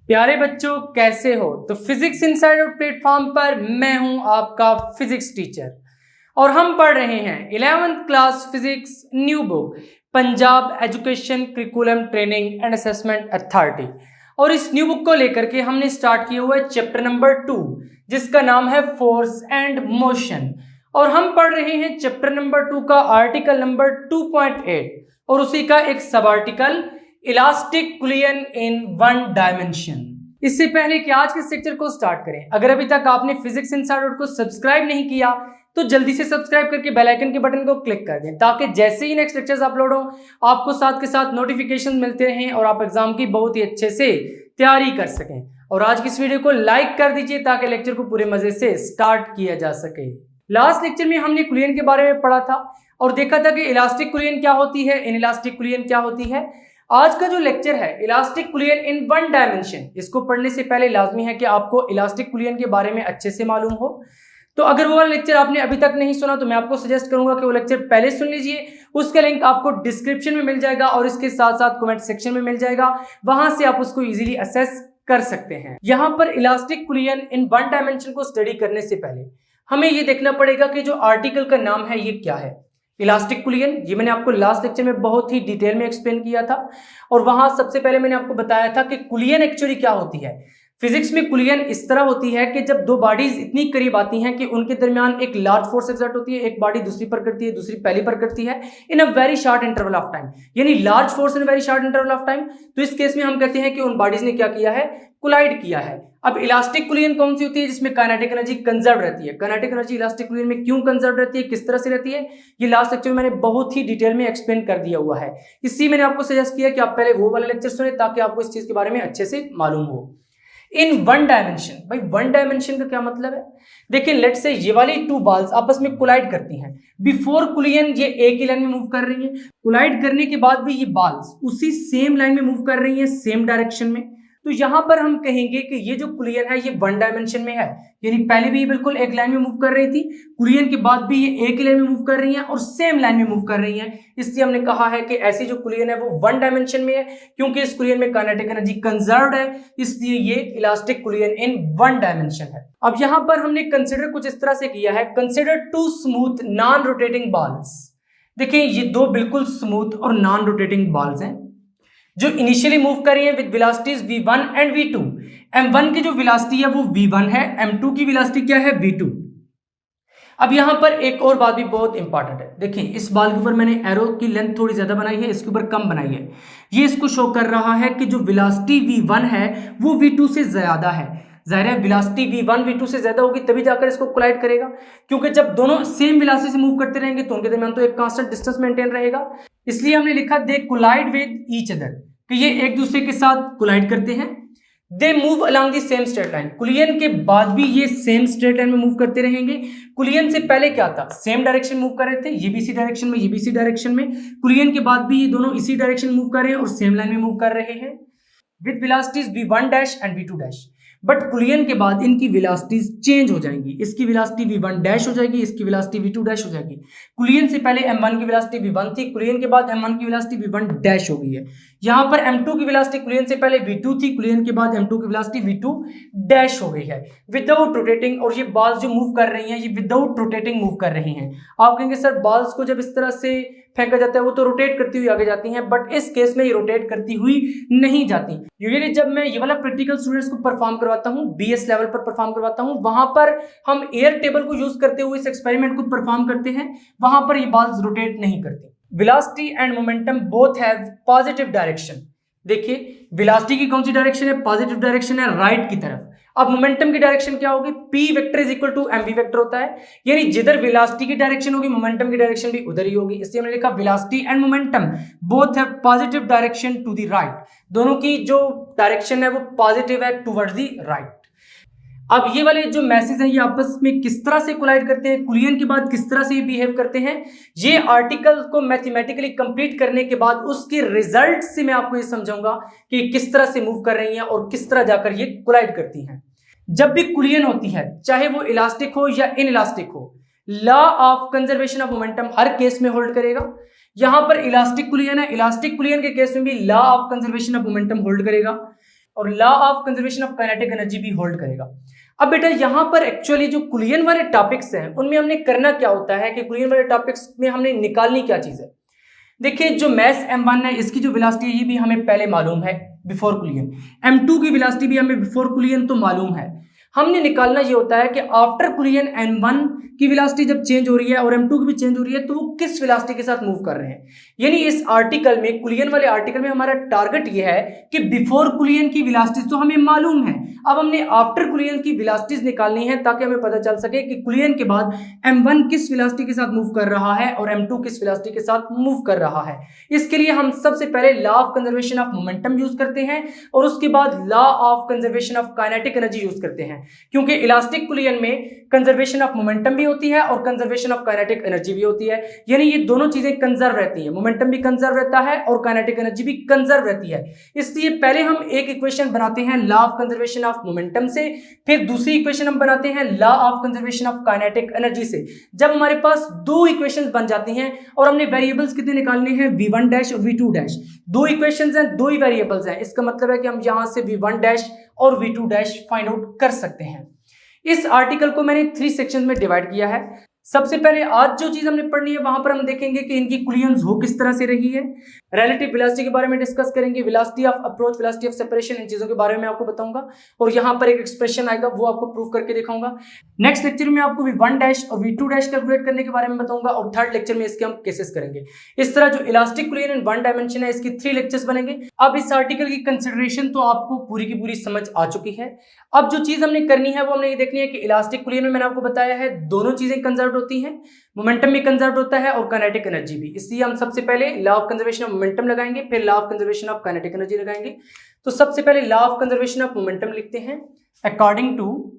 प्यारे बच्चों, कैसे हो? तो फिजिक्स इनसाइडर प्लेटफॉर्म पर मैं हूं आपका फिजिक्स टीचर और हम पढ़ रहे हैं 11th class physics new book Punjab education curriculum training and assessment authority. और इस न्यू बुक को लेकर के हमने स्टार्ट किया हुआ है चैप्टर नंबर 2 जिसका नाम है फोर्स एंड मोशन। और हम पढ़ रहे हैं चैप्टर नंबर 2 का आर्टिकल नंबर 2.8 और उसी का एक सब आर्टिकल इलास्टिक कुलियन इन वन डायमेंशन। इससे पहले कि आज के लेक्चर को स्टार्ट करें, अगर अभी तक आपने फिजिक्स इनसाइडर को सब्सक्राइब नहीं किया तो जल्दी से सब्सक्राइब करके बेल आइकन के बटन को क्लिक कर दें ताकि जैसे ही नेक्स्ट लेक्चर्स अपलोड हो आपको साथ के साथ नोटिफिकेशन मिलते रहें और आप एग्जाम की बहुत ही अच्छे से तैयारी कर सकें। और आज की इस वीडियो को लाइक कर दीजिए ताकि लेक्चर को पूरे मजे से स्टार्ट किया जा सके। लास्ट लेक्चर में हमने कुलियन के बारे में पढ़ा था और देखा था कि इलास्टिक कुलियन क्या होती है, इनइलास्टिक कुलियन क्या होती है। आज का जो लेक्चर है इलास्टिक कुलियन इन वन डायमेंशन, इसको पढ़ने से पहले लाजमी है कि आपको इलास्टिक कुलियन के बारे में अच्छे से मालूम हो। तो अगर वो वाला लेक्चर आपने अभी तक नहीं सुना तो मैं आपको सजेस्ट करूंगा कि वो लेक्चर पहले सुन लीजिए। उसका लिंक आपको डिस्क्रिप्शन में मिल जाएगा और इसके साथ साथ कमेंट सेक्शन में मिल जाएगा, वहां से आप उसको इजीली असेस कर सकते हैं। यहां पर इलास्टिक कुलियन इन वन डायमेंशन को स्टडी करने से पहले हमें ये देखना पड़ेगा कि जो आर्टिकल का नाम है ये क्या है। इलास्टिक कुलियन, ये मैंने आपको लास्ट लेक्चर में बहुत ही डिटेल में एक्सप्लेन किया था और वहां सबसे पहले मैंने आपको बताया था कि कुलियन एक्चुअली क्या होती है। फिजिक्स में कुलियन इस तरह होती है कि जब दो बॉडीज इतनी करीब आती हैं कि उनके दरमियान एक लार्ज फोर्स एक्सर्ट होती है, एक बॉडी दूसरी पर करती है, दूसरी पहली पर करती है in a very short interval of time, यानी large force in very short interval of time. तो इस केस में हम कहते हैं कि उन बॉडीज ने क्या किया है, कोलाइड किया है। अब इलास्टिक कुलियन कौन सी होती है? जिसमें काइनेटिक एनर्जी कंजर्व रहती है। काइनेटिक एनर्जी इलास्टिक कुलियन में क्यों कंजर्व रहती है, किस तरह से रहती है, ये लास्ट लेक्चर में मैंने बहुत ही डिटेल में एक्सप्लेन कर दिया हुआ है। इसी मैंने आपको सजेस्ट किया कि आप पहले वो वाला लेक्चर सुने ताकि आपको इस चीज के बारे में अच्छे से मालूम हो। इन वन डायमेंशन, भाई वन डायमेंशन का क्या मतलब है? देखिए लेट्स से ये वाली टू बॉल्स आपस में कोलाइड करती हैं। बिफोर कुलियन ये एक ही लाइन में मूव कर रही हैं, कोलाइड करने के बाद भी ये बॉल्स उसी सेम लाइन में मूव कर रही हैं, सेम डायरेक्शन में। तो यहां पर हम कहेंगे कि ये जो कुलियन है ये वन डायमेंशन में है, यानी पहले भी ये बिल्कुल एक लाइन में मूव कर रही थी, कुलियन के बाद भी ये एक ही लाइन में मूव कर रही हैं और सेम लाइन में मूव कर रही हैं। इसलिए हमने कहा है कि ऐसी जो कुलियन है वो वन डायमेंशन में है क्योंकि इस कुलियन में काइनेटिक एनर्जी कंजर्व्ड है, इसलिए ये इलास्टिक कुलियन इन वन डायमेंशन है। अब यहां पर हमने कंसिडर कुछ इस तरह से किया है, consider to smooth non rotating balls. देखिए ये दो बिल्कुल स्मूथ और नॉन रोटेटिंग बॉल्स हैं जो इनिशियली मूव कर रही है with velocities v1 and v2। m1 की जो वेलोसिटी है वो v1 है, m2 की वेलोसिटी क्या है, v2। अब यहां पर एक और बात भी बहुत इंपॉर्टेंट है। देखिए इस बॉल के ऊपर मैंने एरो की लेंथ थोड़ी ज्यादा बनाई है, इसके ऊपर कम बनाई है। ये इसको शो कर रहा है कि जो वेलोसिटी v1 है वो v2 से ज्यादा है। जाहिर है वेलोसिटी v1 v2 से ज्यादा होगी तभी जाकर इसको कोलाइड करेगा, क्योंकि जब दोनों सेम वेलोसिटी से मूव करते रहेंगे तो उनके दरमियान तो एक कांस्टेंट डिस्टेंस मेंटेन रहेगा। इसलिए हमने लिखा दे कोलाइड विद ईच अदर, कि ये एक दूसरे के साथ कोलाइड करते हैं। They move along the same straight line, कुलियन के बाद भी ये सेम स्ट्रेट लाइन में मूव करते रहेंगे। कुलियन से पहले क्या था, सेम डायरेक्शन मूव कर रहे थे, ये भी इसी डायरेक्शन में, ये भी इसी डायरेक्शन में। कुलियन के बाद भी ये दोनों इसी डायरेक्शन मूव कर रहे हैं और सेम लाइन में मूव कर रहे हैं with velocities v1 dash and v2 dash. But कुलियन के बाद इनकी वेलोसिटीज चेंज हो जाएंगी, इसकी वेलोसिटी v1 डैश हो जाएगी, इसकी वेलोसिटी v2 डैश हो जाएगी। कुलियन से पहले m1 की वेलोसिटी v1 थी, कुलियन के बाद m1 की वेलोसिटी v1 डैश हो गई है। यहां पर m2 की वेलोसिटी कुलियन से पहले v2 थी, कुलियन के बाद m2 की वेलोसिटी v2 डैश हो गई है विदाउट रोटेटिंग। और ये बॉल्स जो मूव कर रही हैं ये विदाउट रोटेटिंग मूव कर रही हैं। आप कहेंगे सर बॉल्स को जब इस तरह से फेंका जाता है वो तो रोटेट करती हुई आगे जाती हैं, बट इस केस में ये रोटेट करती हुई नहीं जाती। यूजुअली जब मैं ये वाला प्रैक्टिकल स्टूडेंट्स को परफॉर्म करवाता हूँ, बीएस लेवल पर परफॉर्म करवाता हूँ, वहां पर हम एयर टेबल को यूज करते हुए इस एक्सपेरिमेंट को परफॉर्म करते हैं, वहां पर ये बॉल्स रोटेट नहीं करती। Velocity and momentum both have positive direction. देखिए वेलोसिटी की कौन सी डायरेक्शन है, पॉजिटिव डायरेक्शन है, राइट की तरफ। अब मोमेंटम की डायरेक्शन क्या होगी, p vector is equal to mv vector होता है, यानी जिधर वेलोसिटी की डायरेक्शन होगी मोमेंटम की डायरेक्शन भी उधर ही होगी। इसलिए हमने लिखा velocity and momentum both have positive direction to the right, दोनों की जो डायरेक्शन है वो पॉजिटिव है टुवर्ड्स द राइट। अब ये वाले जो मैसेज हैं ये आपस में किस तरह से कोलाइड करते हैं, कुलियन के बाद किस तरह से बिहेव करते हैं, ये आर्टिकल को मैथमेटिकली कंप्लीट करने के बाद उसके रिजल्ट से मैं आपको ये समझाऊंगा कि किस तरह से मूव कर रही हैं और किस तरह जाकर ये कोलाइड करती हैं। जब भी कुलियन होती है चाहे वो इलास्टिक हो या इनइलास्टिक हो, law of conservation of momentum her case में होल्ड करेगा। यहां पर इलास्टिक कुलियन है, इलास्टिक कुलियन के केस में भी law of conservation of momentum hold करेगा। और law of conservation of kinetic energy भी होल्ड करेगा। अब बेटा यहाँ पर एक्चुअली जो कुलियन वाले टॉपिक्स हैं उनमें हमने करना क्या होता है कि कुलियन वाले टॉपिक्स में हमने निकालनी क्या चीज है। देखिए जो मैस m1 है इसकी जो वेलोसिटी है ये भी हमें पहले मालूम है बिफोर कुलियन, m2 की वेलोसिटी भी हमें बिफोर कुलियन तो मालूम है। हमने निकालना ये होता है कि आफ्टर कुलियन m1 की वेलोसिटी जब चेंज हो रही है और m2 की भी चेंज हो रही है तो वो किस वेलोसिटी के साथ मूव कर रहे हैं। यानी इस आर्टिकल में, कुलियन वाले आर्टिकल में हमारा टारगेट ये है कि बिफोर कुलियन की वेलोसिटीज तो हमें मालूम है, अब हमने आफ्टर कुलियन की वेलोसिटीज निकालनी है ताकि हमें पता चल सके कि कुलियन के बाद m1 किस वेलोसिटी के साथ मूव कर रहा है और m2 किस वेलोसिटी के साथ मूव कर रहा है। इसके लिए हम सबसे पहले law of conservation of momentum use करते हैं और उसके बाद law of conservation of kinetic energy use करते हैं, क्योंकि इलास्टिक कुलियन में कंजर्वेशन ऑफ मोमेंटम भी होती है और कंजर्वेशन ऑफ काइनेटिक एनर्जी भी होती है। यानी ये दोनों चीजें कंजर्व रहती हैं, मोमेंटम भी कंजर्व रहता है और काइनेटिक एनर्जी भी कंजर्व रहती है। इसलिए पहले हम एक इक्वेशन बनाते हैं law of conservation of momentum से, फिर दूसरी इक्वेशन हम बनाते हैं law of conservation of kinetic energy से। जब हमारे पास दो इक्वेशंस बन जाती हैं और हमने वेरिएबल्स कितने निकालने हैं, v1 डैश और v2 डैश, दो इक्वेशंस हैं, दो ही वेरिएबल्स हैं, इसका मतलब है कि हम यहां से v1 डैश और v2 डैश फाइंड आउट कर सकते हैं। इस आर्टिकल को मैंने 3 सेक्शंस में डिवाइड किया है। सबसे पहले आज जो चीज हमने पढ़नी है वहां पर हम देखेंगे कि इनकी कुलियंस हो किस तरह से रही है, रिलेटिव वेलोसिटी के बारे में डिस्कस करेंगे, velocity of approach, velocity of separation, इन चीजों के बारे में आपको बताऊंगा और यहां पर एक एक्सप्रेशन आएगा वो आपको प्रूव करके दिखाऊंगा। नेक्स्ट लेक्चर में आपको v1 डैश और v2 डैश कैलकुलेट करने के बारे में बताऊंगा और थर्ड लेक्चर में इसके हम केसेस करेंगे। इस तरह जो इलास्टिक कुलियन इन 1 डायमेंशन है इसकी 3 लेक्चर्स बनेंगे। अब इस आर्टिकल की कंसिडरेशन तो आपको पूरी की पूरी समझ आ चुकी है। अब जो चीज हमने करनी है वो हमने ये देखनी है कि इलास्टिक कुलियन में मैंने आपको बताया है दोनों चीजें कंजर्व होती हैं, मोमेंटम भी कंजर्व होता है और काइनेटिक एनर्जी भी। इसलिए हम सबसे पहले law of conservation of momentum लगाएंगे, फिर law of conservation of kinetic energy लगाएंगे। तो सबसे पहले law of conservation of momentum लिखते हैं, according to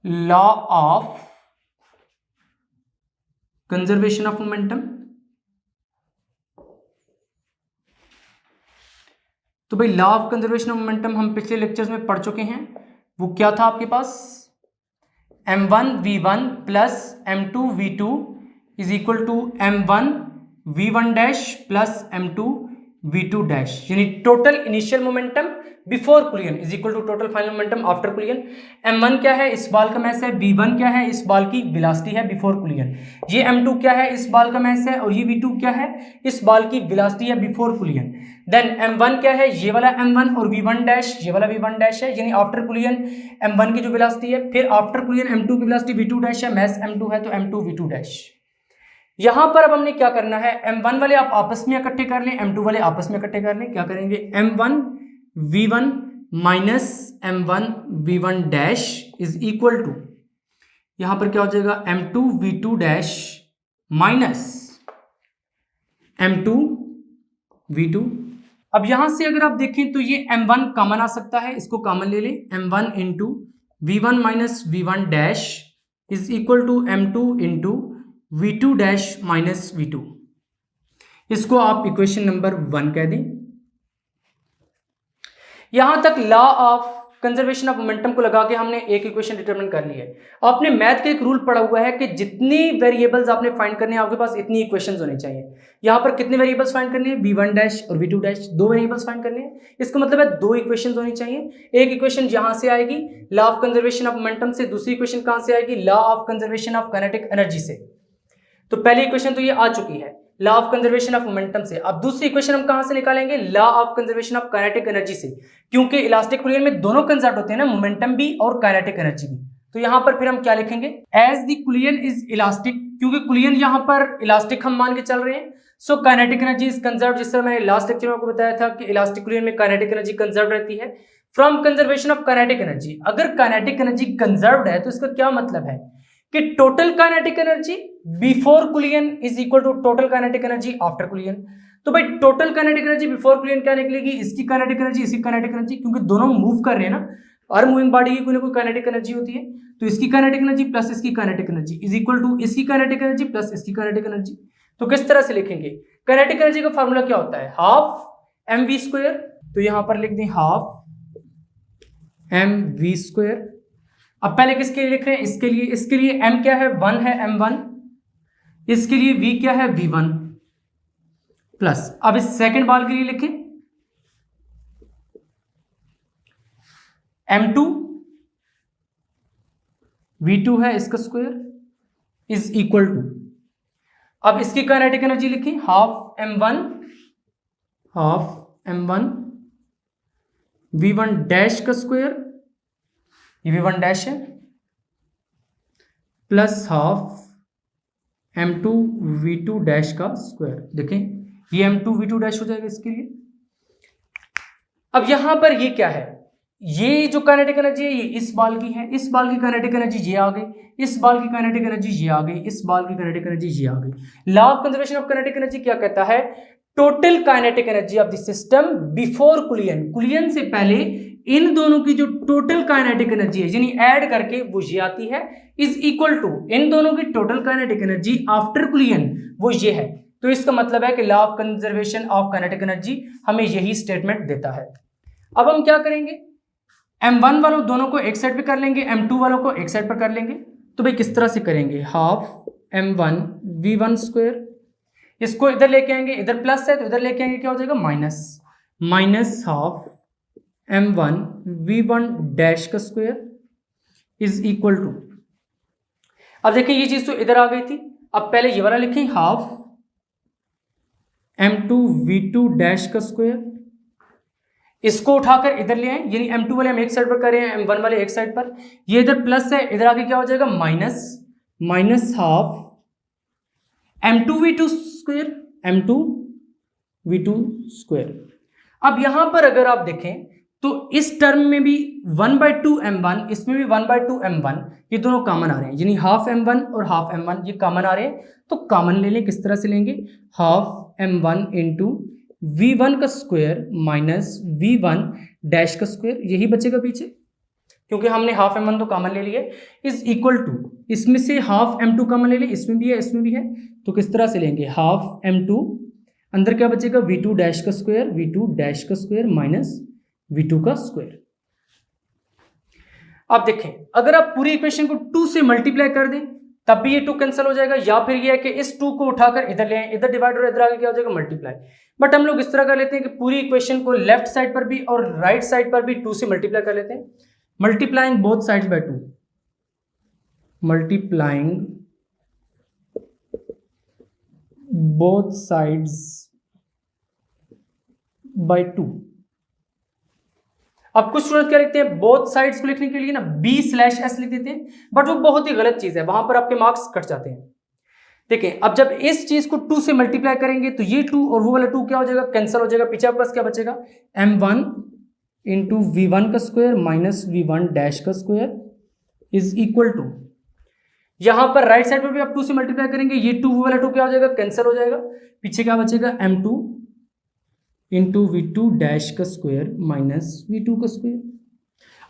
law of conservation of momentum. तो भाई law of conservation of momentum हम पिछले लेक्चर्स में पढ़ चुके हैं। वो क्या था आपके पास, m1 v1 plus m2 v2 is equal to m1 v1 dash plus m2 v2 dash, यानी total initial momentum before collision is equal to total final momentum after collision. m1 क्या है, इस बाल का मैस है, v1 क्या है, इस बाल की वेलोसिटी है बिफोर कुलियन, ये m2 क्या है, इस बाल का मैस है और ये v2 क्या है, इस बाल की वेलोसिटी है बिफोर कुलियन। देन m1 क्या है, ये वाला m1 और v1 डैश ये वाला v1 डैश है, यानी आफ्टर कुलियन m1 की जो वेलोसिटी है, फिर आफ्टर कुलियन m2 की वेलोसिटी v2 डैश है, मैस m2 है तो m2 v2 डैश। यहां पर अब हमने क्या करना है, m1 वाले आप आपस में इकट्ठे कर लें, m2 वाले आपस में इकट्ठे कर लें। क्या करेंगे, m1 v1 minus m1 v1 dash is equal to, यहां पर क्या हो जाएगा, m2 v2 dash minus m2 v2। अब यहां से अगर आप देखें तो ये m1 कॉमन आ सकता है, इसको कॉमन ले लें, m1 into v1 minus v1 dash is equal to m2 into v2 dash minus v2। इसको आप इक्वेशन नंबर 1 कह दें। यहां तक law of conservation of momentum को लगा के हमने एक इक्वेशन डिटरमिन कर ली है। आपने मैथ का एक रूल पढ़ा हुआ है कि जितनी वेरिएबल्स आपने फाइंड करने हैं आपके पास इतनी इक्वेशंस होनी चाहिए। यहां पर कितने वेरिएबल्स फाइंड करने हैं, v1 डैश और v2 डैश, दो वेरिएबल्स फाइंड करने हैं। इसका मतलब है दो इक्वेशंस होनी चाहिए। एक इक्वेशन यहां से आएगी law of conservation of momentum से, दूसरी इक्वेशन कहां से आएगी, law of conservation of kinetic energy से। तो पहली इक्वेशन तो ये आ चुकी है law of conservation of momentum से। अब दूसरी इक्वेशन हम कहां से निकालेंगे, law of conservation of kinetic energy से, क्योंकि इलास्टिक कुलियन में दोनों कंजर्व होते हैं ना, मोमेंटम भी और काइनेटिक एनर्जी भी। तो यहां पर फिर हम क्या लिखेंगे, as the collision is elastic, क्योंकि कुलियन यहां पर इलास्टिक हम मान के चल रहे हैं, so kinetic energy is conserve. जिस तरह मैंने लास्ट लेक्चर में आपको बताया था कि इलास्टिक कुलियन में काइनेटिक एनर्जी कंजर्व रहती है from conservation of kinetic energy. अगर काइनेटिक एनर्जी कंजर्व्ड है तो इसका क्या मतलब है कि total kinetic energy before collision is equal to total kinetic energy after collision. तो भाई total kinetic energy before collision क्या निकलेगी, इसकी काइनेटिक एनर्जी इसकी काइनेटिक एनर्जी, क्योंकि दोनों मूव कर रहे हैं ना, हर मूविंग बॉडी की कोई ना कोई काइनेटिक एनर्जी होती है। तो इसकी काइनेटिक एनर्जी प्लस इसकी kinetic energy is equal to इसकी काइनेटिक एनर्जी प्लस इसकी काइनेटिक एनर्जी। तो किस तरह से लिखेंगे, काइनेटिक एनर्जी का फॉर्मूला क्या होता है, हाफ mv स्क्वायर। तो यहां पर लिख दें हाफ mv स्क्वायर। अब पहले किसके लिए लिख रहे हैं, इसके लिए। इसके लिए m क्या है, 1 है m1, इसके लिए v क्या है v1, प्लस, अब इस सेकंड बॉल के लिए लिखें m2 v2 है इसका स्क्वायर इज इक्वल टू, अब इसकी काइनेटिक एनर्जी लिखें हाफ m1 v1 डैश का स्क्वायर, ये v1 डैश है, plus half m2 v2 dash का स्क्वायर। देखें ये m2 v2 डैश हो जाएगा इसके लिए। अब यहां पर ये क्या है, ये जो काइनेटिक एनर्जी है ये इस बॉल की है, इस बॉल की काइनेटिक एनर्जी ये आ गई, इस बॉल की काइनेटिक एनर्जी ये आ गई, इस बॉल की काइनेटिक एनर्जी ये आ गई। Law of conservation of kinetic energy क्या कहता है, total kinetic energy of the system before कुलियन, कुलियन से पहले इन दोनों की जो टोटल काइनेटिक एनर्जी है यानी ऐड करके वो ये आती है, इज इक्वल टू इन दोनों की टोटल काइनेटिक एनर्जी आफ्टर कुलियन वो ये है। तो इसका मतलब है कि law of conservation of kinetic energy हमें यही स्टेटमेंट देता है। अब हम क्या करेंगे, m1 वालों दोनों को एक साइड पे कर लेंगे, m2 वालों को एक साइड पर कर लेंगे। तो भाई किस तरह से करेंगे, हाफ m1 v1 स्क्वायर, इसको इधर लेके आएंगे, इधर प्लस है तो इधर लेके आएंगे, क्या हो जाएगा minus half m1 v1 dash का स्क्वायर इज इक्वल टू, अब देखिए ये चीज तो इधर आ गई थी, अब पहले ये वाला लिखें हाफ m2 v2 डैश का स्क्वायर, इसको उठाकर इधर ले आए यानी m2 वाले हम एक साइड पर कर रहे हैं, m1 वाले एक साइड पर, ये इधर प्लस है, इधर आके क्या हो जाएगा minus half m2 v2 square. अब यहां पर अगर आप देखें तो इस टर्म में भी 1/2 m1, इसमें भी 1/2 m1, ये दोनों कॉमन आ रहे हैं यानी हाफ m1 और हाफ m1 ये कॉमन आ रहे हैं। तो कॉमन ले लें, किस तरह से लेंगे, हाफ m1 इंटू v1 का स्क्वायर माइनस v1 डैश का स्क्वायर, यही बचेगा पीछे क्योंकि हमने हाफ m1 तो कॉमन ले लिया, इज इक्वल टू इसमें से हाफ m2 कॉमन ले लें, इसमें भी है इसमें भी है, तो किस तरह से लेंगे हाफ m2, अंदर क्या बचेगा v2 डैश का स्क्वायर माइनस v2 का स्क्वायर। अब देखें अगर आप पूरी इक्वेशन को 2 से मल्टीप्लाई कर दें तब भी ये 2 कैंसिल हो जाएगा, या फिर ये है कि इस 2 को उठाकर इधर ले आए, इधर डिवाइड और इधर आगे क्या हो जाएगा मल्टीप्लाई। बट हम लोग इस तरह कर लेते हैं कि पूरी इक्वेशन को लेफ्ट साइड पर भी और राइट साइड पर भी 2 से मल्टीप्लाई कर लेते हैं, multiplying both sides by 2, multiplying both sides by 2। अब कुछ स्टूडेंट क्या लिखते हैं, बोथ साइड्स को लिखने के लिए ना b/s लिख देते हैं, बट वो बहुत ही गलत चीज है, वहां पर आपके मार्क्स कट जाते हैं। देखिए अब जब इस चीज को 2 से मल्टीप्लाई करेंगे तो ये 2 और वो वाला 2 क्या हो जाएगा, कैंसिल हो जाएगा, पीछे आपके पास क्या बचेगा m1 इंटू v1 का स्क्वायर माइनस v1 डैश का स्क्वायर इज इक्वल टू, यहां पर राइट साइड पर भी आप 2 से मल्टीप्लाई करेंगे, ये 2 वो वाला 2 क्या हो जाएगा कैंसिल हो जाएगा, पीछे क्या बचेगा m2 इंटू v2 डैश का स्क्वायर माइनस v2 का स्क्वायर।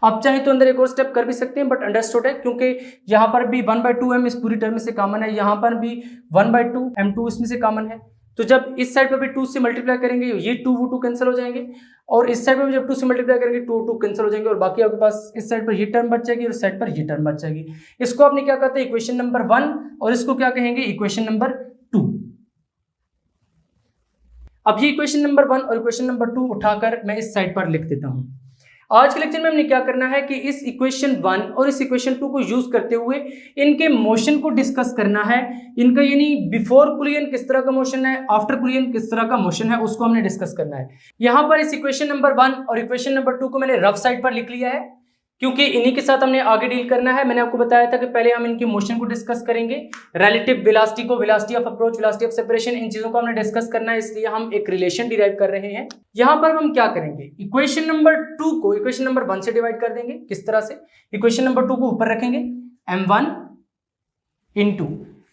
आप चाहे तो अंदर एक और स्टेप कर भी सकते हैं बट अंडरस्टूड है क्योंकि यहाँ पर भी 1/2 m इस पूरी टर्म में से कॉमन है, यहाँ पर भी 1/2 m2 इसमें से कॉमन है। तो जब इस साइड पर भी 2 से मल्टीप्लाई करेंगे ये 2 वो 2 कैंसिल हो जाएंगे, और इस साइड पर भी जब 2 से मल्टीप्लाई करेंगे 2 कैंसिल हो जाएंगे, और बाकी आपके पास इस साइड पर ये टर्म बच जाएगी और इस साइड पर ये टर्म बच जाएगी। इसको आपने क्या कहते हैं इक्वेशन नंबर 1 और इसको क्या कहेंगे इक्वेशन नंबर 2। अब ये इक्वेशन नंबर 1 और इक्वेशन नंबर 2 उठाकर मैं इस साइड पर लिख देता हूं। आज के लेक्चर में हमने क्या करना है कि इस इक्वेशन 1 और इस इक्वेशन 2 को यूज करते हुए इनके मोशन को डिस्कस करना है, इनका यानी बिफोर कुलियन किस तरह का मोशन है, आफ्टर कुलियन किस तरह का मोशन है, उसको हमने डिस्कस करना है। यहां पर इस इक्वेशन नंबर 1 और इक्वेशन नंबर 2 को मैंने रफ साइड पर लिख लिया है क्योंकि इन्हीं के साथ हमने आगे डील करना है। मैंने आपको बताया था कि पहले हम इनके मोशन को डिस्कस करेंगे, रिलेटिव वेलोसिटी को, velocity of approach, velocity of separation, इन चीजों को हमने डिस्कस करना है, इसलिए हम एक रिलेशन डिराइव कर रहे हैं। यहां पर हम क्या करेंगे, इक्वेशन नंबर 2 को इक्वेशन नंबर 1 से डिवाइड कर देंगे। किस तरह से, इक्वेशन नंबर 2 को ऊपर रखेंगे, m1 into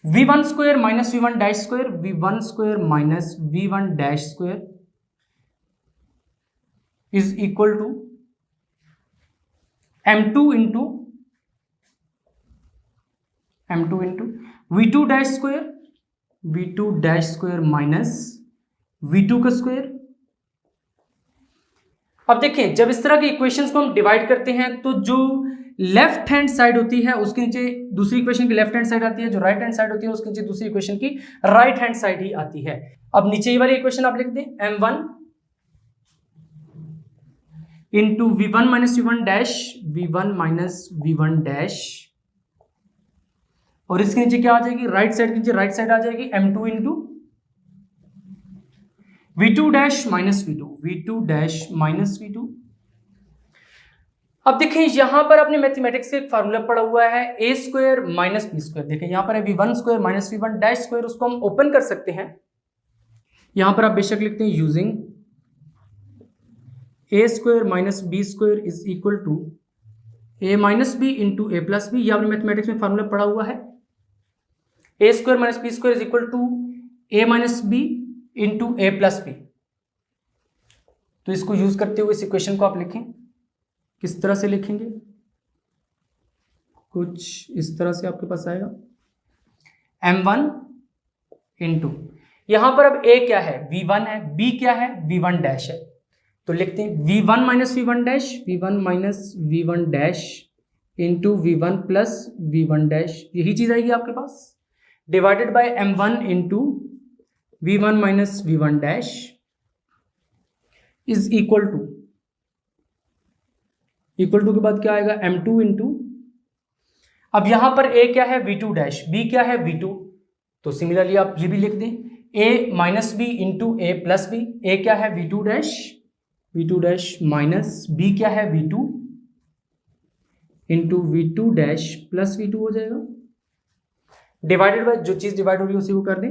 v1 square minus v1 dash square, v1 square minus v1 dash square is equal to m2 into v2 dash square minus v2 का स्क्वायर। अब देखें जब इस तरह की इक्वेशंस को हम डिवाइड करते हैं तो जो लेफ्ट हैंड साइड होती है उसके नीचे दूसरी इक्वेशन की लेफ्ट हैंड साइड आती है, जो राइट हैंड साइड होती है उसके नीचे दूसरी इक्वेशन की राइट हैंड साइड ही आती है। अब नीचे वाली इक्वेशन आप लिख दें m1 into v1 minus v1 dash v1 minus v1 dash, और इसके नीचे क्या आ जाएगी, राइट साइड के नीचे राइट साइड आ जाएगी m2 into v2 dash minus v2 dash minus v2। अब देखें यहां पर आपने मैथमेटिक्स से एक फार्मूला पढ़ा हुआ है a square minus b square. देखें यहां पर है v1 square minus v1 dash square, उसको हम ओपन कर सकते हैं। यहां पर आप बेशक लिखते हैं using a square minus b square is equal to a minus b into a plus b. ये आपने मैथमेटिक्स में फार्मूला पढ़ा हुआ है, a square minus b square is equal to a minus b into a plus b. तो इसको use करते हुए इस इक्वेशन को आप लिखें। किस तरह से लिखेंगे, कुछ इस तरह से आपके पास आएगा m1 इंटू, यहां पर अब a क्या है, v1 है, b क्या है, v1 डैश है। तो लिखते हैं v1 minus v1 dash, v1 minus v1 dash into v1 plus v1 dash, यही चीज आएगी आपके पास, divided by m1 into v1 minus v1 dash is equal to के बाद क्या आएगा m2 इंटू, अब यहां पर a क्या है v2 डैश, b क्या है v2, तो सिमिलरली आप ये भी लिख दें a minus b into a plus b. a क्या है v2 डैश माइनस b क्या है v2 into v2 dash plus v2 हो जाएगा, डिवाइडेड बाय जो चीज डिवाइड हो रही है उसी को कर दें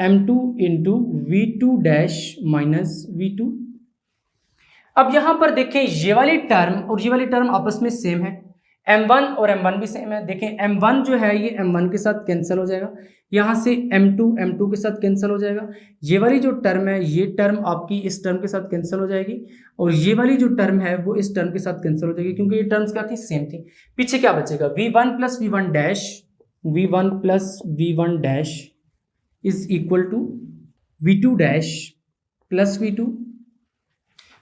m2 into v2 dash minus v2। अब यहां पर देखें ये वाली टर्म और ये वाली टर्म आपस में सेम है, m1 और m1 भी सेम है। देखें m1 जो है ये m1 के साथ कैंसिल हो जाएगा, यहां से m2 के साथ कैंसिल हो जाएगा, ये वाली जो टर्म है ये टर्म आपकी इस टर्म के साथ कैंसिल हो जाएगी, और ये वाली जो टर्म है वो इस टर्म के साथ कैंसिल हो जाएगी, क्योंकि ये टर्म्स क्या थी, सेम थी। पीछे क्या बचेगा, v1 plus v1 dash is equal to v2 dash plus v2।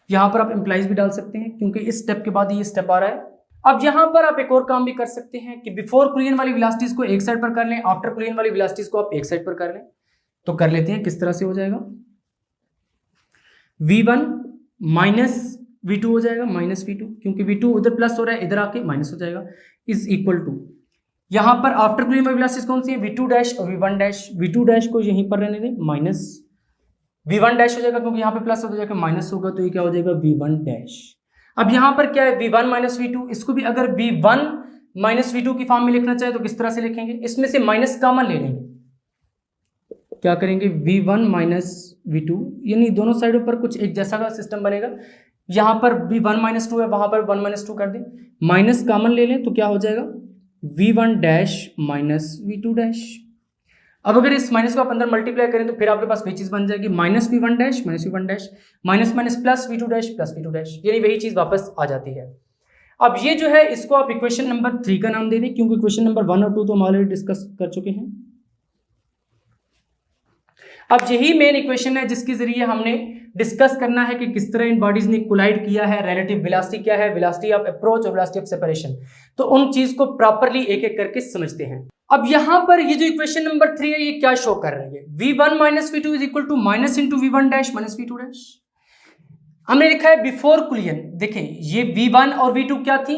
यहां पर आप इंप्लाइज भी डाल सकते हैं क्योंकि इस स्टेप के बाद ये स्टेप आ रहा है। अब यहां पर आप एक और काम भी कर सकते हैं कि बिफोर कुलियन वाली वेलोसिटीज को एक साइड पर कर लें, आफ्टर कुलियन वाली वेलोसिटीज को आप एक साइड पर कर लें। तो कर लेते हैं, किस तरह से हो जाएगा, v1 माइनस v2 हो जाएगा, माइनस v2, क्योंकि v2 उधर प्लस हो रहा है इधर आके माइनस हो जाएगा, इज इक्वल टू, यहां पर आफ्टर कुलियन वाली वेलोसिटीज कौन सी है, v2 डैश और v1 डैश। v2 डैश को यहीं पर रहने दें, माइनस v1 डैश हो जाएगा, क्योंकि यहाँ पे प्लस हो जाएगा माइनस होगा, तो ये क्या हो जाएगा v1 डैश। अब यहाँ पर क्या है v1 माइनस v2, इसको भी अगर v1 माइनस v2 की फॉर्म में लिखना चाहे तो किस तरह से लिखेंगे, इसमें से माइनस कॉमन ले लेंगे, क्या करेंगे v1 माइनस v2, यानी दोनों साइडों पर कुछ एक जैसा का सिस्टम बनेगा। यहाँ पर v1 माइनस 2 है, वहां पर 1 माइनस 2 कर दें, माइनस कॉमन ले लें तो क्या हो जाएगा v1 dash minus v2 dash. अब अगर इस माइनस को आप अंदर मल्टीप्लाई करें तो फिर आपके पास वही चीज बन जाएगी, minus v1 dash minus minus plus v2 dash, यानी वही चीज वापस आ जाती है। अब ये जो है इसको आप इक्वेशन नंबर 3 का नाम दे दें, क्योंकि इक्वेशन नंबर 1 और 2 तो हम ऑलरेडी डिस्कस कर चुके हैं। अब यही मेन इक्वेशन है जिसके जरिए हमने डिस्कस करना है कि किस तरह इन बॉडीज ने कोलाइड किया है, रिलेटिव वेलोसिटी क्या है, वेलोसिटी ऑफ अप्रोच और वेलोसिटी ऑफ सेपरेशन। तो उन चीज को प्रॉपर्ली एक एक करके समझते हैं। अब यहां पर ये जो इक्वेशन नंबर 3 है ये क्या शो कर रही है, v1 minus v2 is equal to minus into v1 dash minus v2 dash. हमने लिखा है बिफोर कुलियन। देखें ये v1 और v2 क्या थी,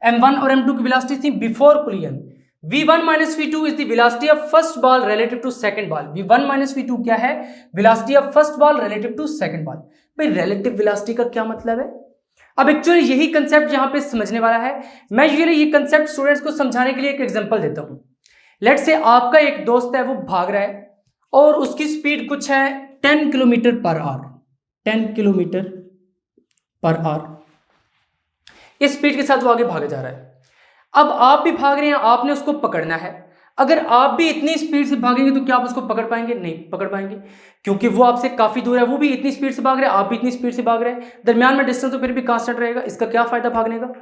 m1 और m2 की वेलोसिटी थी before collision. v1 minus v2 is the velocity of first ball relative to second ball. v1 minus v2 क्या है, velocity of first ball relative to second ball. भाई relative velocity का क्या मतलब है, अब एक्चुअली यही कंसेप्ट यहां पे समझने वाला है। मैं यूजुअली ये कंसेप्ट स्टूडेंट्स को समझाने के लिए एक एग्जांपल देता हूं। लेट्स से आपका एक दोस्त है, वो भाग रहा है और उसकी स्पीड कुछ है 10 kilometre per our, 10 kilometre per our इस स्पीड के साथ वो आगे भागे जा रहा है। अब आप भी भाग रहे हैं, आपने उसको पकड़ना है। अगर आप भी इतनी स्पीड से भागेंगे तो क्या आप उसको पकड़ पाएंगे, नहीं पकड़ पाएंगे, क्योंकि वो आपसे काफी दूर है, वो भी इतनी स्पीड से भाग रहे हैं, आप भी इतनी स्पीड से भाग रहे हैं, दरमियान में डिस्टेंस तो फिर भी कांस्टेंट रहेगा। इसका क्या फायदा भागने का,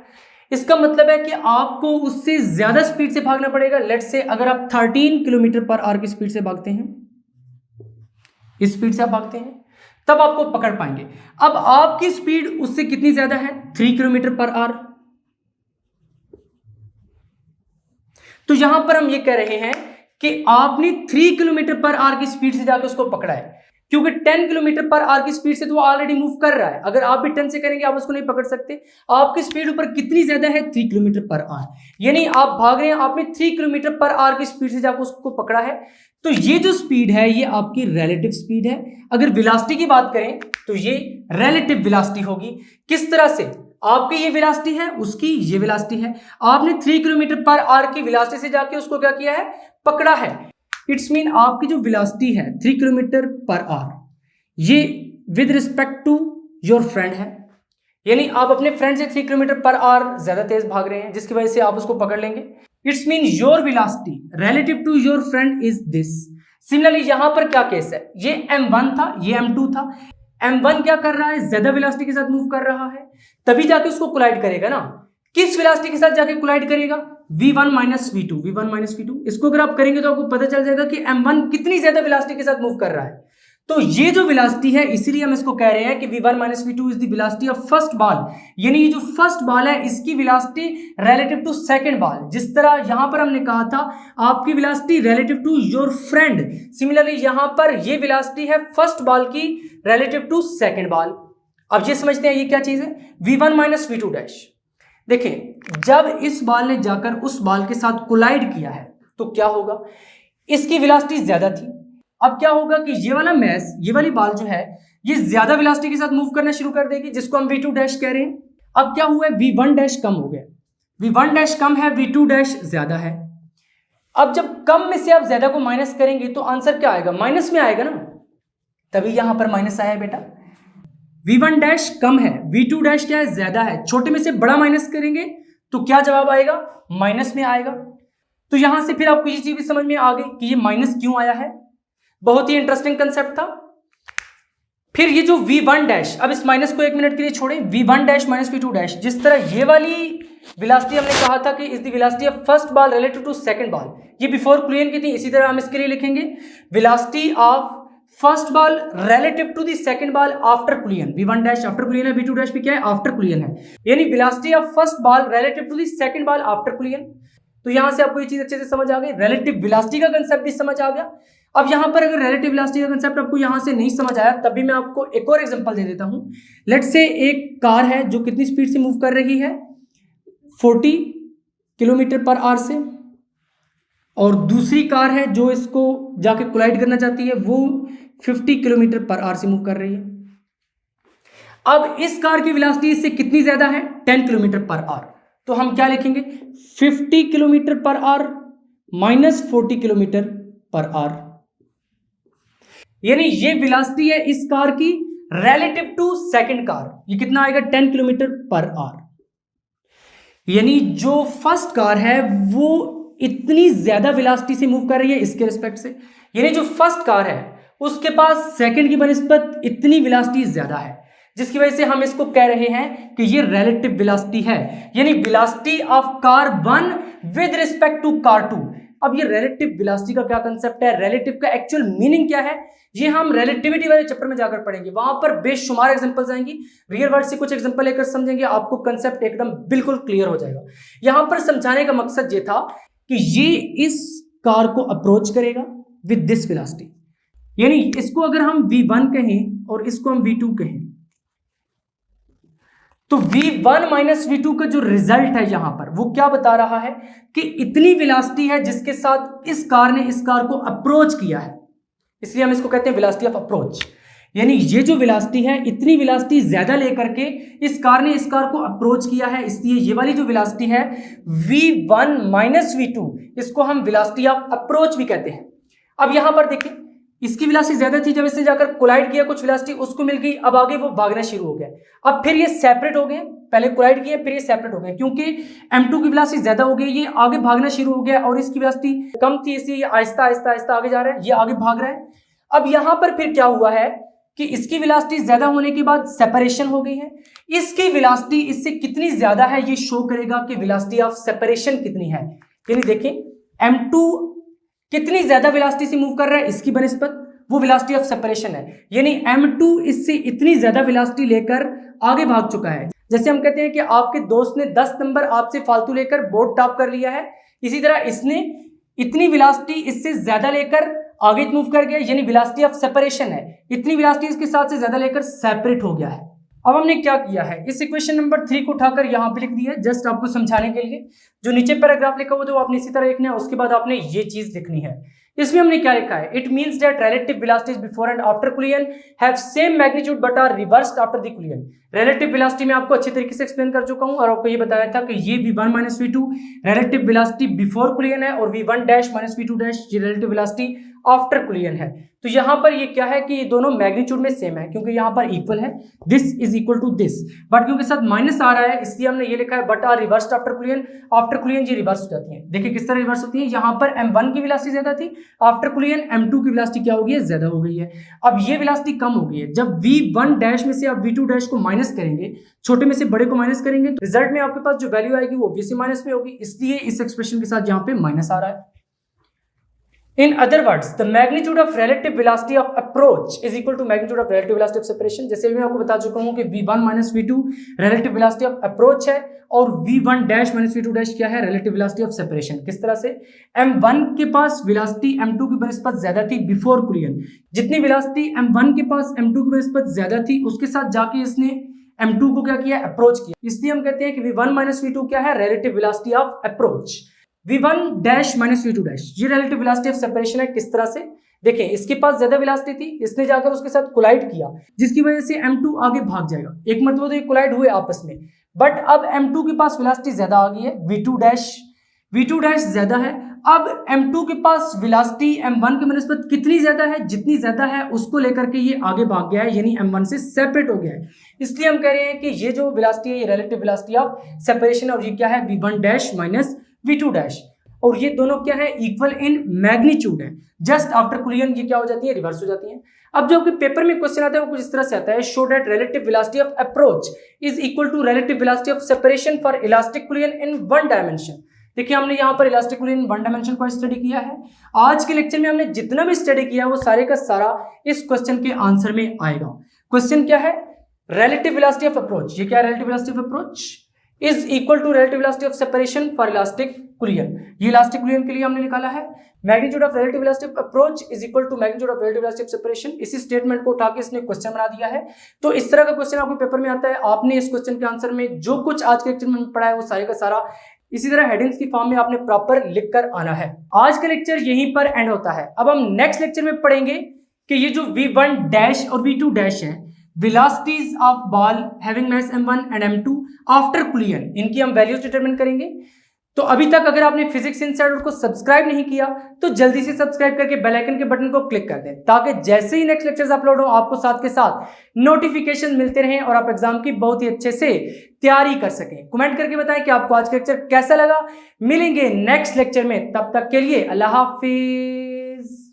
इसका मतलब है कि आपको उससे ज्यादा स्पीड से भागना पड़ेगा। लेट्स से अगर आप 13 किलोमीटर पर आवर की स्पीड से भागते हैं, इस स्पीड से आप भागते हैं, तब आपको पकड़ पाएंगे। अब आपकी स्पीड उससे कितनी ज्यादा है, 3 किलोमीटर पर आवर। तो यहां पर हम ये कह रहे हैं कि आपने 3 किलोमीटर पर आवर की स्पीड से जाकर उसको पकड़ा है, क्योंकि 10 किलोमीटर पर आवर की स्पीड से तो वो ऑलरेडी मूव कर रहा है। अगर आप भी 10 से करेंगे आप उसको नहीं पकड़ सकते। आपकी स्पीड ऊपर कितनी ज्यादा है, 3 किलोमीटर पर आवर, यानी आप भाग रहे हैं, आपने 3 किलोमीटर पर आवर की स्पीड से जाकर उसको पकड़ा है। तो ये जो स्पीड है ये आपकी रिलेटिव स्पीड है। अगर वेलोसिटी की बात करें तो ये रिलेटिव वेलोसिटी होगी। किस तरह से, आपकी ये वेलोसिटी है, उसकी ये वेलोसिटी है, आपने 3 किलोमीटर पर आवर की वेलोसिटी से जाके उसको क्या किया है, पकड़ा है। इट्स मीन आपकी जो वेलोसिटी है 3 किलोमीटर पर आवर, ये with respect to your friend है, यानी आप अपने फ्रेंड से 3 किलोमीटर पर आवर ज्यादा तेज भाग रहे हैं, जिसकी वजह से आप उसको पकड़ लेंगे। It's mean your velocity relative to your friend is this. Similarly यहां पर क्या केस है, ये m1 था, ये m2 था। m1 क्या कर रहा है, ज्यादा वेलोसिटी के साथ मूव कर रहा है, तभी जाके उसको कोलाइड करेगा ना। किस वेलोसिटी के साथ जाके कोलाइड करेगा, v1 minus v2, v1 minus v2। इसको अगर आप करेंगे तो आपको पता चल जाएगा कि m1 कितनी ज्यादा वेलोसिटी के साथ मूव कर रहा है। तो ये जो वेलोसिटी है, इसीलिए हम इसको कह रहे हैं कि v1 minus v2 is the velocity of first ball, यानी ये जो फर्स्ट बॉल है इसकी velocity relative to second ball. जिस तरह यहां पर हमने कहा था आपकी velocity relative to your friend, similarly यहां पर ये वेलोसिटी है फर्स्ट बॉल की रिलेटिव टू सेकंड बॉल। अब ये समझते हैं ये क्या चीज है, v1 माइनस v2 डैश। देखें जब इस बॉल ने जाकर उस बॉल के साथ कोलाइड किया है तो क्या होगा, इसकी वेलोसिटी ज्यादा थी। अब क्या होगा कि ये वाला मैस, ये वाली बॉल जो है ये ज्यादा वेलोसिटी के साथ मूव करना शुरू कर देगी, जिसको हम v2 डैश कह रहे हैं। अब क्या हुआ है, v1 डैश कम हो गया, v1 डैश कम है, v2 डैश ज्यादा है। अब जब कम में से आप ज्यादा को माइनस करेंगे तो आंसर क्या आएगा, माइनस में आएगा ना, तभी यहां पर माइनस आया बेटा। v1 डैश कम है, v2 डैश क्या है, ज्यादा है। छोटे में से बड़ा माइनस करेंगे तो क्या जवाब आएगा, माइनस में आएगा। तो यहां से फिर आपको ये चीज भी समझ में आ गई कि ये माइनस क्यों आया है। बहुत ही इंटरेस्टिंग कंसेप्ट था। फिर ये जो v1 डैश, अब इस माइनस को एक मिनट के लिए छोड़ें, v1 dash minus v2 dash, जिस तरह ये वाली वेलोसिटी हमने कहा था कि is the velocity of first ball relative to second ball, ये बिफोर क्लूजन की थी, इसी तरह हम इसके लिए लिखेंगे velocity of first ball relative to the second ball after collision. v1 dash after collision है, v2 डैश भी क्या है, आफ्टर क्लूजन है, यानी velocity of first ball relative to the second ball after collision. तो यहां से आपको ये चीज अच्छे से समझ आ गई, रिलेटिव वेलोसिटी का कंसेप्ट भी समझ आ गया। अब यहां पर अगर रिलेटिव वेलोसिटी का कंसेप्ट आपको यहां से नहीं समझ आया, तब भी मैं आपको एक और एग्जांपल दे देता हूं। लेट्स से एक कार है जो कितनी स्पीड से मूव कर रही है, 40 किलोमीटर पर आवर से, और दूसरी कार है जो इसको जाके कोलाइड करना चाहती है, वो 50 किलोमीटर पर आवर से मूव कर रही है। अब इस कार की वेलोसिटी इससे कितनी ज्यादा है, 10 किलोमीटर पर आवर। तो हम क्या लिखेंगे, 50 kilometre per our minus 40 kilometre per our, यानी ये वेलोसिटी है इस कार की रिलेटिव टू सेकंड कार। ये कितना आएगा, 10 किलोमीटर पर आवर, यानी जो फर्स्ट कार है वो इतनी ज्यादा वेलोसिटी से मूव कर रही है इसके रिस्पेक्ट से, यानी जो फर्स्ट कार है उसके पास सेकंड की बनिस्बत इतनी वेलोसिटी ज्यादा है, जिसकी वजह से हम इसको कह रहे हैं कि ये रिलेटिव वेलोसिटी है, यानी velocity of car 1 with respect to car 2। अब ये रिलेटिव वेलोसिटी का क्या कंसेप्ट है, रिलेटिव का एक्चुअल मीनिंग क्या है, ये हम रिलेटिविटी वाले चैप्टर में जाकर पढ़ेंगे। वहां पर बेशुमार एग्जांपल्स आएंगी, रियल वर्ल्ड से कुछ एग्जांपल लेकर समझेंगे, आपको कंसेप्ट एकदम बिल्कुल क्लियर हो जाएगा। यहां पर समझाने का मकसद ये था कि ये इस कार को अप्रोच करेगा विद दिस वेलोसिटी, यानी इसको अगर हम v1 कहें और इसको हम v2 कहें, तो v1 माइनस v2 का जो रिजल्ट है यहां पर वो क्या बता रहा है कि इतनी वेलोसिटी है जिसके साथ इस कार ने इस कार को अप्रोच किया है, इसलिए हम इसको कहते हैं वेलोसिटी ऑफ अप्रोच। यानी ये जो वेलोसिटी है इतनी वेलोसिटी ज्यादा लेकर के इस कार ने इस कार को अप्रोच किया है, इसलिए ये वाली जो वेलोसिटी है v1 माइनस v2, इसको हम वेलोसिटी ऑफ अप्रोच भी कहते हैं। अब यहां पर देखिए इसकी वेलोसिटी ज्यादा थी, जब इसने जाकर कोलाइड किया कुछ वेलोसिटी उसको मिल गई, अब आगे वो भागना शुरू हो गया। अब फिर ये सेपरेट हो गए, पहले कोलाइड किए फिर ये सेपरेट हो गए, क्योंकि m2 की वेलोसिटी ज्यादा हो गई, ये आगे भागना शुरू हो गया, और इसकी वेलोसिटी कम थी इसलिए ये आहिस्ता आहिस्ता आहिस्ता आगे जा रहा है, ये आगे भाग रहा है। अब यहां पर फिर क्या हुआ है कि इसकी वेलोसिटी ज्यादा होने के बाद सेपरेशन हो गई है, इसकी वेलोसिटी इससे कितनी ज्यादा है ये शो करेगा कि वेलोसिटी ऑफ सेपरेशन कितनी है। यानी देखें m2 कितनी ज्यादा वेलोसिटी से मूव कर रहा है इसकी बनिस्बत, वो वेलोसिटी ऑफ सेपरेशन है, यानी m2 इससे इतनी ज्यादा वेलोसिटी लेकर आगे भाग चुका है। जैसे हम कहते हैं कि आपके दोस्त ने 10 नंबर आपसे फालतू लेकर बोर्ड टॉप कर लिया है, इसी तरह इसने इतनी वेलोसिटी इससे ज्यादा लेकर आगे मूव कर गया, यानी वेलोसिटी ऑफ सेपरेशन है, इतनी वेलोसिटी इसके साथ से ज्यादा लेकर सेपरेट हो गया है। अब हमने क्या किया है, इस इक्वेशन नंबर 3 को उठाकर यहाँ पे लिख दिया, जस्ट आपको समझाने के लिए। जो नीचे पैराग्राफ लिखा हुआ तो आपने इसी तरह लिखना है, उसके बाद आपने ये चीज लिखनी है। इसमें हमने क्या लिखा है, it means that relative velocities before and after collision have same magnitude but are reversed after the collision. Relative velocity में आपको अच्छे तरीके से एक्सप्लेन कर चुका हूं और आपको ये बताया था कि ये v1 minus v2 relative velocity before collision है और v1 dash minus v2 dash ये रिलेटिव वेलोसिटी आफ्टर कोलिजन है। तो यहाँ पर ये क्या है कि ये दोनों मैग्नीट्यूड में सेम है, क्योंकि यहाँ पर इक्वल है, this is equal to this, but क्योंकि साथ माइनस आ रहा है इसलिए हमने ये लिखा है but are reversed after collision. After collision ये रिवर्स हो जाती है, देखिए किस तरह रिवर्स होती है, यहाँ पर m1 की वेलोसिटी ज्यादा थी, आफ्टर कोलिजन m2 की वेलोसिटी क्या हो गई है, ज्यादा हो गई है। अब ये वेलोसिटी कम हो गई है, जब v1 डैश में से आप v2 डैश को माइनस करेंगे, छोटे में से बड़े को माइनस करेंगे, तो रिजल्ट में आपके पास जो वैल्यू आएगी वो ऑब्वियसली माइनस में होगी, इसलिए इस एक्सप्रेशन के साथ यहाँ पे माइनस आ रहा है। In other words, the magnitude of relative velocity of approach is equal to magnitude of relative velocity of separation। जैसे भी मैं आपको बता चुका हूं कि v1 minus v2 relative velocity of approach है और v1 dash minus v2 dash क्या है, relative velocity of separation। किस तरह से, m1 के पास वेलोसिटी m2 की बनिस्बत ज्यादा थी बिफोर कोलिजन, जितनी वेलोसिटी m1 के पास m2 की बनिस्बत ज्यादा थी उसके साथ जाके इसने m2 को क्या किया, अप्रोच किया, इसलिए हम कहते हैं कि v1 माइनस v2 क्या है, relative velocity of approach। v1 dash minus v2 dash ये रिलेटिव वेलोसिटी ऑफ सेपरेशन है। किस तरह से, देखिए इसके पास ज्यादा वेलोसिटी थी, इसने जाकर उसके साथ कोलाइड किया, जिसकी वजह से m2 आगे भाग जाएगा, एक मतलब तो ये कोलाइड हुए आपस में, बट अब m2 के पास वेलोसिटी ज्यादा आ गई है, v2 डैश ज्यादा है। अब m2 के पास वेलोसिटी m1 की बनिस्बत कितनी ज्यादा है, जितनी ज्यादा है उसको लेकर के ये आगे भाग गया है, यानी m1 से सेपरेट हो गया है, इसलिए हम कह रहे हैं कि ये जो वेलोसिटी है ये रिलेटिव वेलोसिटी ऑफ सेपरेशन, और ये क्या है, v1 dash minus v2 dash, और ये दोनों क्या है, इक्वल इन मैग्नीट्यूड है। जस्ट आफ्टर कोलिजन ये क्या हो जाती है, रिवर्स हो जाती है। अब जो आपके पेपर में क्वेश्चन आता है वो कुछ इस तरह से आता है, show that relative velocity of approach is equal to relative velocity of separation for elastic collision in one dimension. देखिए हमने यहाँ पर इलास्टिक कोलिजन वन डायमेंशन को स्टडी किया है। आज के लेक्चर में हमने जितना भी स्टडी किया वो सारे का सारा इस क्वेश्चन के आंसर में आएगा। क्वेश्चन क्या है, रिलेटिव वेलोसिटी ऑफ अप्रोच, ये क्या है, relative velocity of approach is equal to relative velocity of separation for elastic collision. ये इलास्टिक कोलिजन के लिए हमने निकाला है। Magnitude of relative velocity of approach is equal to magnitude of relative velocity of separation. इसी statement को उठा के इसने क्वेश्चन बना दिया है। तो इस तरह का क्वेश्चन आपके पेपर में आता है। आपने इस क्वेश्चन के आंसर में जो कुछ आज के लेक्चर में पढ़ा है वो सारे का सारा इसी तरह हेडिंग्स की फॉर्म में आपने प्रॉपर लिख कर आना है। आज का लेक्चर यहीं पर एंड होता है। अब हम नेक्स्ट लेक्चर में पढ़ेंगे कि ये जो v1 डैश और v2 डैश है, velocities of ball having mass m1 and m2 after collision, इनकी हम वैल्यूज डिटरमिन करेंगे। तो अभी तक अगर आपने फिजिक्स इनसाइडर को सब्सक्राइब नहीं किया तो जल्दी से सब्सक्राइब करके बेल आइकन के बटन को क्लिक कर दें, ताकि जैसे ही नेक्स्ट लेक्चर्स अपलोड हो आपको साथ के साथ नोटिफिकेशन मिलते रहें और आप एग्जाम की बहुत ही अच्छे से तैयारी कर सकें। कमेंट करके बताएं कि आपको आज का लेक्चर कैसा लगा। मिलेंगे नेक्स्ट लेक्चर में, तब तक के लिए अल्लाह हाफिज।